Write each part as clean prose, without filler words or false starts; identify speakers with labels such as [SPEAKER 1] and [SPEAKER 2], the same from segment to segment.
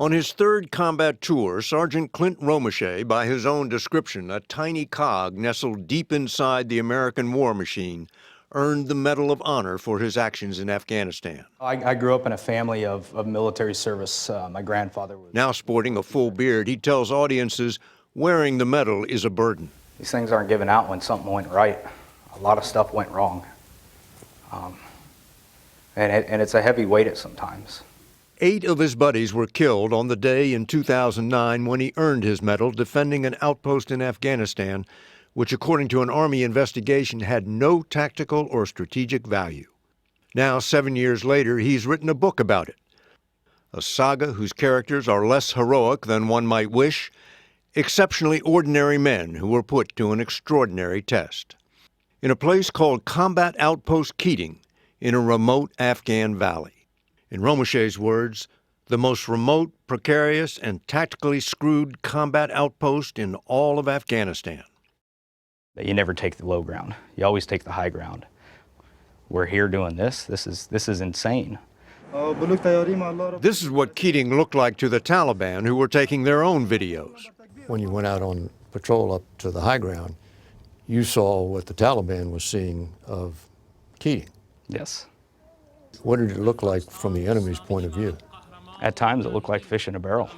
[SPEAKER 1] On his third combat tour, Sergeant Clint Romesha, by his own description, a tiny cog nestled deep inside the American war machine, earned the Medal of Honor for his actions in Afghanistan.
[SPEAKER 2] I grew up in a family of military service. My grandfather was...
[SPEAKER 1] Now sporting a full beard, he tells audiences wearing the medal is a burden.
[SPEAKER 2] These things aren't given out when something went right. A lot of stuff went wrong. And it's a heavy weight at sometimes.
[SPEAKER 1] 8 of his buddies were killed on the day in 2009 when he earned his medal defending an outpost in Afghanistan, which, according to an Army investigation, had no tactical or strategic value. Now, 7 years later, he's written a book about it. A saga whose characters are less heroic than one might wish, exceptionally ordinary men who were put to an extraordinary test. In a place called Combat Outpost Keating, in a remote Afghan valley. In Romesha's words, the most remote, precarious, and tactically screwed combat outpost in all of Afghanistan.
[SPEAKER 2] You never take the low ground. You always take the high ground. We're here doing this. This is insane.
[SPEAKER 1] This is what Keating looked like to the Taliban, who were taking their own videos.
[SPEAKER 3] When you went out on patrol up to the high ground, you saw what the Taliban was seeing of Keating.
[SPEAKER 2] Yes.
[SPEAKER 3] What did it look like from the enemy's point of view?
[SPEAKER 2] At times it looked like fish in a barrel.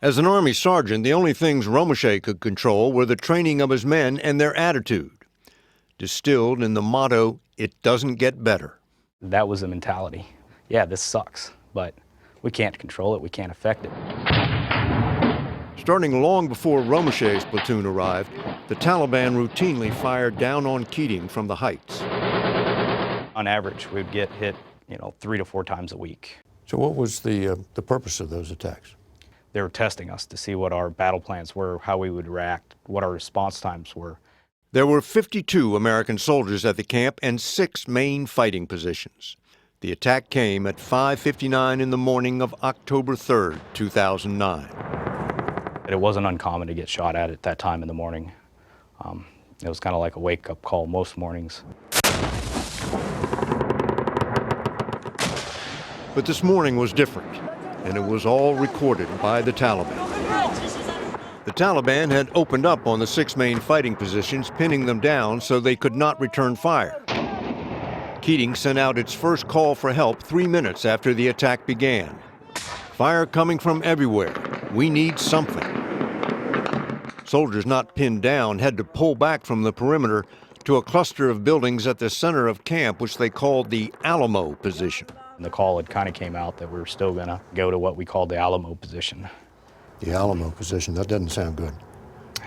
[SPEAKER 1] As an Army sergeant, the only things Romesha could control were the training of his men and their attitude, distilled in the motto, "It doesn't get better."
[SPEAKER 2] That was the mentality. Yeah, this sucks, but we can't control it, we can't affect it.
[SPEAKER 1] Starting long before Romesha's platoon arrived, the Taliban routinely fired down on Keating from the heights.
[SPEAKER 2] On average, we'd get hit, 3 to 4 times a week.
[SPEAKER 3] So what was the purpose of those attacks?
[SPEAKER 2] They were testing us to see what our battle plans were, how we would react, what our response times were.
[SPEAKER 1] There were 52 American soldiers at the camp and 6 main fighting positions. The attack came at 5:59 in the morning of October 3rd, 2009.
[SPEAKER 2] It wasn't uncommon to get shot at that time in the morning. It was kind of like a wake-up call most mornings.
[SPEAKER 1] But this morning was different, and it was all recorded by the Taliban. The Taliban had opened up on the 6 main fighting positions, pinning them down so they could not return fire. Keating sent out its first call for help 3 minutes after the attack began. Fire coming from everywhere. We need something. Soldiers not pinned down had to pull back from the perimeter to a cluster of buildings at the center of camp, which they called the Alamo position.
[SPEAKER 2] The call had kind of came out that we were still going to go to what we called the Alamo position.
[SPEAKER 3] The Alamo position, that doesn't sound good.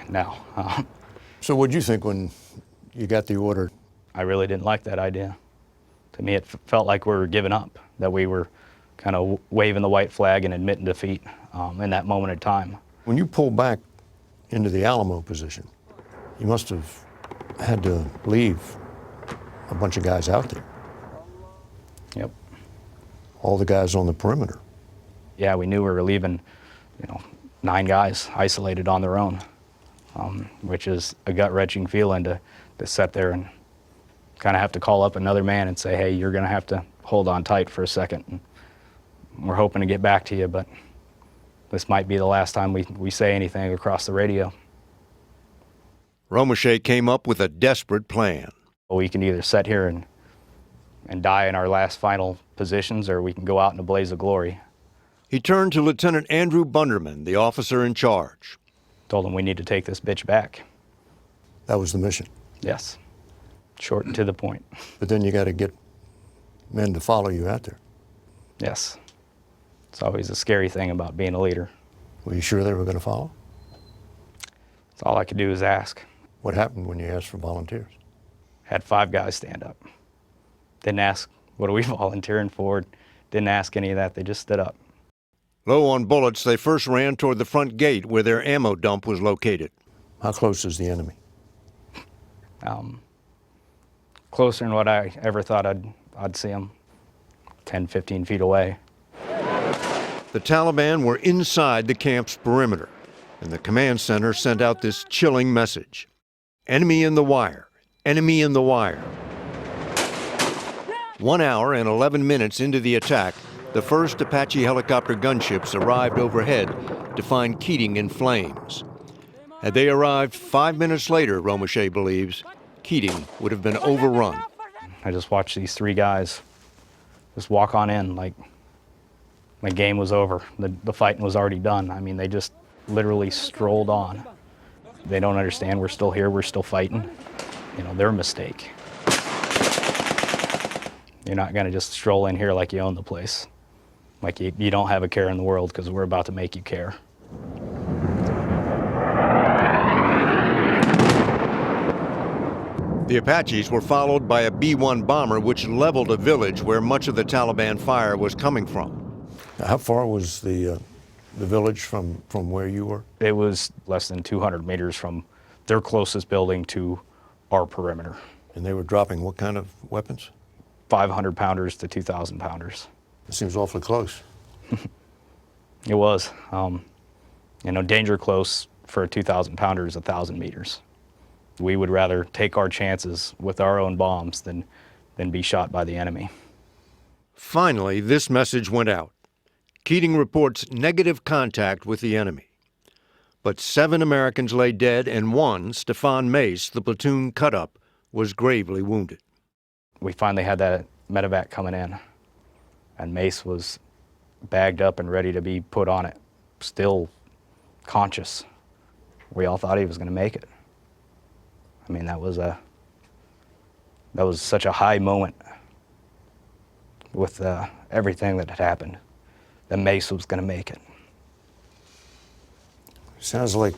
[SPEAKER 2] No.
[SPEAKER 3] So what'd you think when you got the order?
[SPEAKER 2] I really didn't like that idea. To me, it felt like we were giving up, that we were kind of waving the white flag and admitting defeat in that moment in time.
[SPEAKER 3] When you pulled back into the Alamo position, you must have had to leave a bunch of guys out there.
[SPEAKER 2] Yep.
[SPEAKER 3] All the guys on the perimeter.
[SPEAKER 2] Yeah, we knew we were leaving, 9 guys isolated on their own, which is a gut-wrenching feeling to sit there and kind of have to call up another man and say, hey, you're going to have to hold on tight for a second. And we're hoping to get back to you, but this might be the last time we say anything across the radio.
[SPEAKER 1] Romesha came up with a desperate plan.
[SPEAKER 2] We can either sit here and die in our last final positions, or we can go out in a blaze of glory.
[SPEAKER 1] He turned to Lieutenant Andrew Bunderman, the officer in charge.
[SPEAKER 2] Told him we need to take this bitch back.
[SPEAKER 3] That was the mission.
[SPEAKER 2] Yes. Short and to the point.
[SPEAKER 3] But then you got to get men to follow you out there.
[SPEAKER 2] Yes. It's always a scary thing about being a leader.
[SPEAKER 3] Were you sure they were going to follow?
[SPEAKER 2] That's all I could do is ask.
[SPEAKER 3] What happened when you asked for volunteers?
[SPEAKER 2] Had 5 guys stand up. Didn't ask, what are we volunteering for? Didn't ask any of that, they just stood up.
[SPEAKER 1] Low on bullets, they first ran toward the front gate where their ammo dump was located.
[SPEAKER 3] How close is the enemy?
[SPEAKER 2] Closer than what I ever thought I'd see them. 10, 15 feet away.
[SPEAKER 1] The Taliban were inside the camp's perimeter, and the command center sent out this chilling message. Enemy in the wire. Enemy in the wire. 1 hour and 11 minutes into the attack, the first Apache helicopter gunships arrived overhead to find Keating in flames. Had they arrived 5 minutes later, Romesha believes, Keating would have been overrun.
[SPEAKER 2] I just watched these three guys just walk on in like the game was over. The fighting was already done. I mean, they just literally strolled on. They don't understand we're still here, we're still fighting. You know, their mistake. You're not gonna just stroll in here like you own the place. Like you don't have a care in the world because we're about to make you care.
[SPEAKER 1] The Apaches were followed by a B-1 bomber which leveled a village where much of the Taliban fire was coming from.
[SPEAKER 3] How far was the village from where you were?
[SPEAKER 2] It was less than 200 meters from their closest building to our perimeter.
[SPEAKER 3] And they were dropping what kind of weapons?
[SPEAKER 2] 500 pounders to 2,000 pounders.
[SPEAKER 3] It seems awfully close.
[SPEAKER 2] It was. You know, danger close for a 2,000 pounder is 1,000 meters. We would rather take our chances with our own bombs than be shot by the enemy.
[SPEAKER 1] Finally, this message went out. Keating reports negative contact with the enemy. But 7 Americans lay dead, and one, Stefan Mace, the platoon cut-up, was gravely wounded.
[SPEAKER 2] We finally had that medevac coming in, and Mace was bagged up and ready to be put on it, still conscious. We all thought he was going to make it. I mean, that was such a high moment with everything that had happened, that Mace was going to make it.
[SPEAKER 3] Sounds like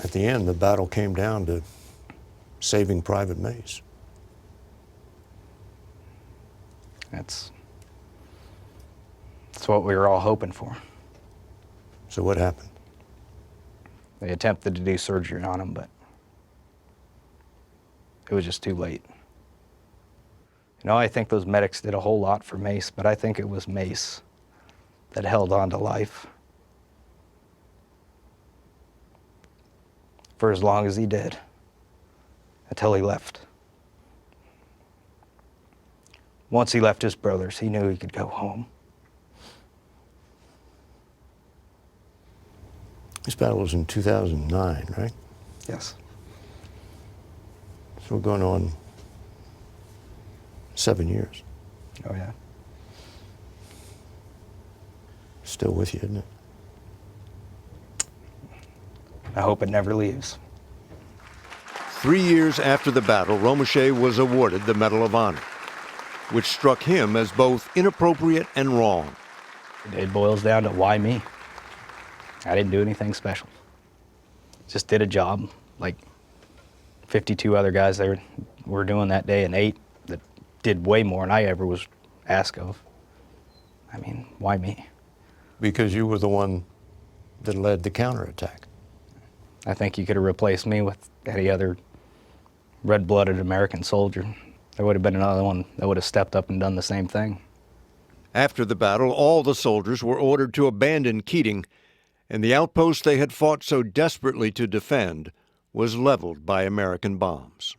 [SPEAKER 3] at the end the battle came down to saving Private Mace.
[SPEAKER 2] That's what we were all hoping for.
[SPEAKER 3] So what happened?
[SPEAKER 2] They attempted to do surgery on him, but it was just too late. You know, I think those medics did a whole lot for Mace, but I think it was Mace that held on to life for as long as he did, until he left. Once he left his brothers, he knew he could go home.
[SPEAKER 3] This battle was in 2009, right?
[SPEAKER 2] Yes.
[SPEAKER 3] So we're going on 7 years.
[SPEAKER 2] Oh, yeah.
[SPEAKER 3] Still with you, isn't it?
[SPEAKER 2] I hope it never leaves.
[SPEAKER 1] 3 years after the battle, Romesha was awarded the Medal of Honor, which struck him as both inappropriate and wrong.
[SPEAKER 2] It boils down to why me? I didn't do anything special. Just did a job like 52 other guys there were doing that day, and 8 that did way more than I ever was asked of. I mean, why me?
[SPEAKER 3] Because you were the one that led the counterattack.
[SPEAKER 2] I think you could have replaced me with any other red-blooded American soldier. There would have been another one that would have stepped up and done the same thing.
[SPEAKER 1] After the battle, all the soldiers were ordered to abandon Keating, and the outpost they had fought so desperately to defend was leveled by American bombs.